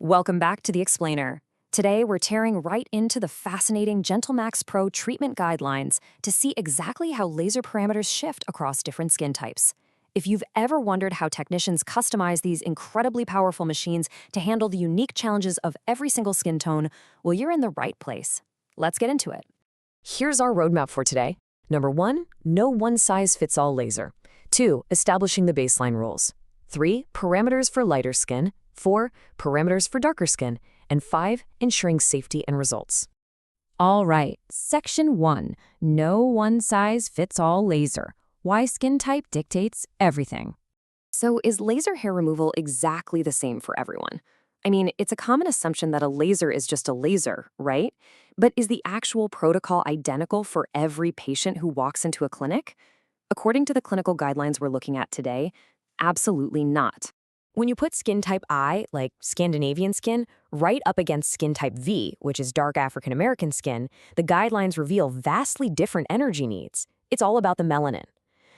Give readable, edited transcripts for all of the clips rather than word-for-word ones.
Welcome back to The Explainer. Today, we're tearing right into the fascinating GentleMax Pro treatment guidelines to see exactly how laser parameters shift across different skin types. If you've ever wondered how technicians customize these incredibly powerful machines to handle the unique challenges of every single skin tone, well, you're in the right place. Let's get into it. Here's our roadmap for today. Number 1, no one-size-fits-all laser. 2, establishing the baseline rules. 3, parameters for lighter skin. 4, parameters for darker skin. And 5, ensuring safety and results. All right, Section 1, no one-size-fits-all laser. Why skin type dictates everything. So is laser hair removal exactly the same for everyone? I mean, it's a common assumption that a laser is just a laser, right? But is the actual protocol identical for every patient who walks into a clinic? According to the clinical guidelines we're looking at today, absolutely not. When you put skin type I, like Scandinavian skin, right up against skin type V, which is dark African American skin, the guidelines reveal vastly different energy needs. It's all about the melanin.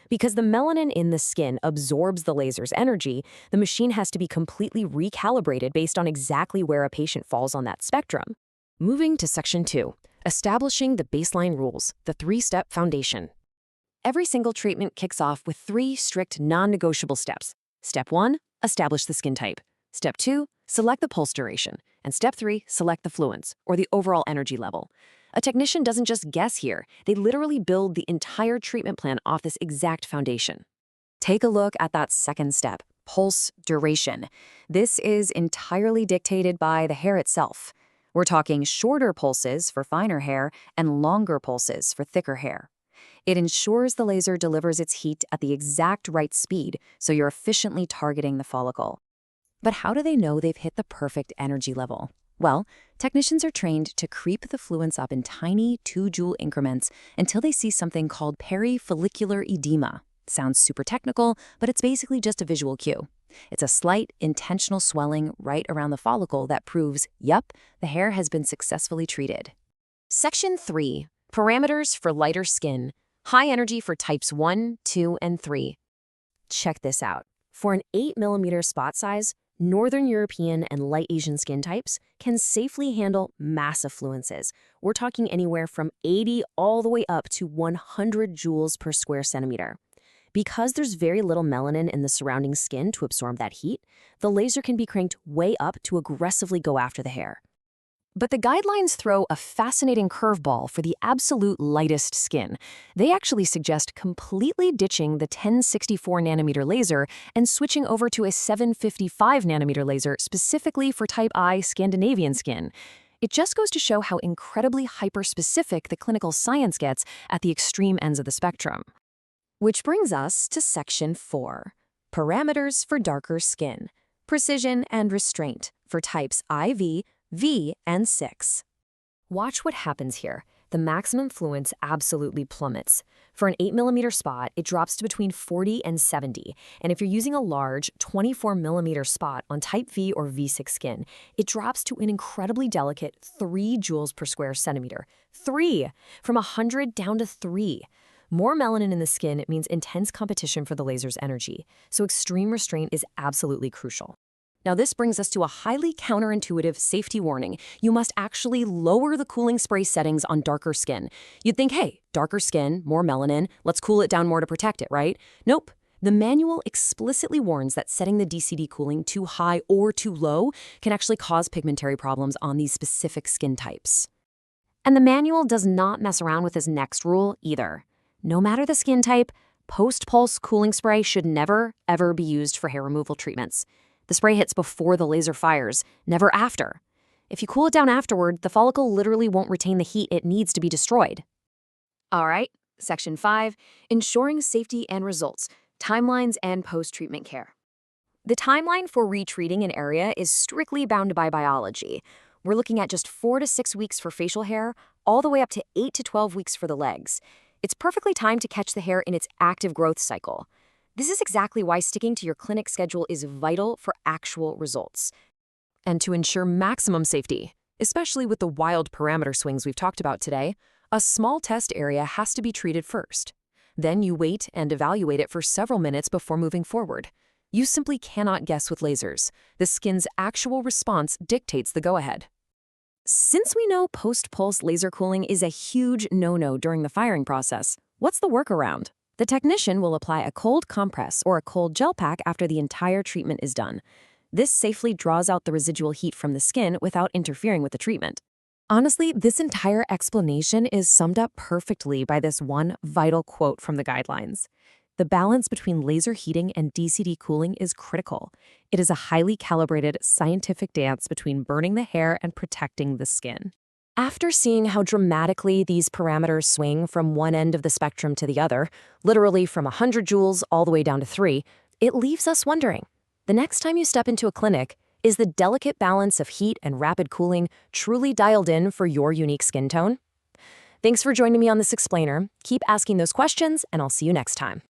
Because the melanin in the skin absorbs the laser's energy, the machine has to be completely recalibrated based on exactly where a patient falls on that spectrum. Moving to Section 2, establishing the baseline rules, the 3-step foundation. Every single treatment kicks off with 3 strict non-negotiable steps. Step 1, establish the skin type. Step 2, select the pulse duration. And Step 3, select the fluence, or the overall energy level. A technician doesn't just guess here, they literally build the entire treatment plan off this exact foundation. Take a look at that second step, pulse duration. This is entirely dictated by the hair itself. We're talking shorter pulses for finer hair and longer pulses for thicker hair. It ensures the laser delivers its heat at the exact right speed, so you're efficiently targeting the follicle. But how do they know they've hit the perfect energy level? Well, technicians are trained to creep the fluence up in tiny 2-joule increments until they see something called perifollicular edema. Sounds super technical, but it's basically just a visual cue. It's a slight, intentional swelling right around the follicle that proves, yup, the hair has been successfully treated. Section 3, parameters for lighter skin. High energy for types 1, 2, and 3. Check this out. For an 8mm spot size, Northern European and light Asian skin types can safely handle massive fluences. We're talking anywhere from 80 all the way up to 100 joules per square centimeter. Because there's very little melanin in the surrounding skin to absorb that heat, the laser can be cranked way up to aggressively go after the hair. But the guidelines throw a fascinating curveball for the absolute lightest skin. They actually suggest completely ditching the 1064nm laser and switching over to a 755nm laser specifically for Type I Scandinavian skin. It just goes to show how incredibly hyper-specific the clinical science gets at the extreme ends of the spectrum. Which brings us to Section 4, parameters for darker skin, precision and restraint for types IV, V, and 6. Watch what happens here. The maximum fluence absolutely plummets. For an 8mm spot, it drops to between 40 and 70. And if you're using a large 24mm spot on type V or V6 skin, it drops to an incredibly delicate 3 joules per square centimeter. 3! From 100 down to 3. More melanin in the skin means intense competition for the laser's energy, so extreme restraint is absolutely crucial. Now this brings us to a highly counterintuitive safety warning. You must actually lower the cooling spray settings on darker skin. You'd think, hey, darker skin, more melanin, let's cool it down more to protect it, right? Nope. The manual explicitly warns that setting the DCD cooling too high or too low can actually cause pigmentary problems on these specific skin types. And the manual does not mess around with this next rule either. No matter the skin type, post-pulse cooling spray should never, ever be used for hair removal treatments. The spray hits before the laser fires, never after. If you cool it down afterward, the follicle literally won't retain the heat it needs to be destroyed. All right, Section 5, ensuring safety and results, timelines and post-treatment care. The timeline for retreating an area is strictly bound by biology. We're looking at just 4 to 6 weeks for facial hair, all the way up to 8 to 12 weeks for the legs. It's perfectly timed to catch the hair in its active growth cycle. This is exactly why sticking to your clinic schedule is vital for actual results. And to ensure maximum safety, especially with the wild parameter swings we've talked about today, a small test area has to be treated first. Then you wait and evaluate it for several minutes before moving forward. You simply cannot guess with lasers. The skin's actual response dictates the go-ahead. Since we know post-pulse laser cooling is a huge no-no during the firing process, what's the workaround? The technician will apply a cold compress or a cold gel pack after the entire treatment is done. This safely draws out the residual heat from the skin without interfering with the treatment. Honestly, this entire explanation is summed up perfectly by this one vital quote from the guidelines. The balance between laser heating and DCD cooling is critical. It is a highly calibrated scientific dance between burning the hair and protecting the skin. After seeing how dramatically these parameters swing from one end of the spectrum to the other, literally from 100 joules all the way down to 3, it leaves us wondering, the next time you step into a clinic, is the delicate balance of heat and rapid cooling truly dialed in for your unique skin tone? Thanks for joining me on this explainer. Keep asking those questions, and I'll see you next time.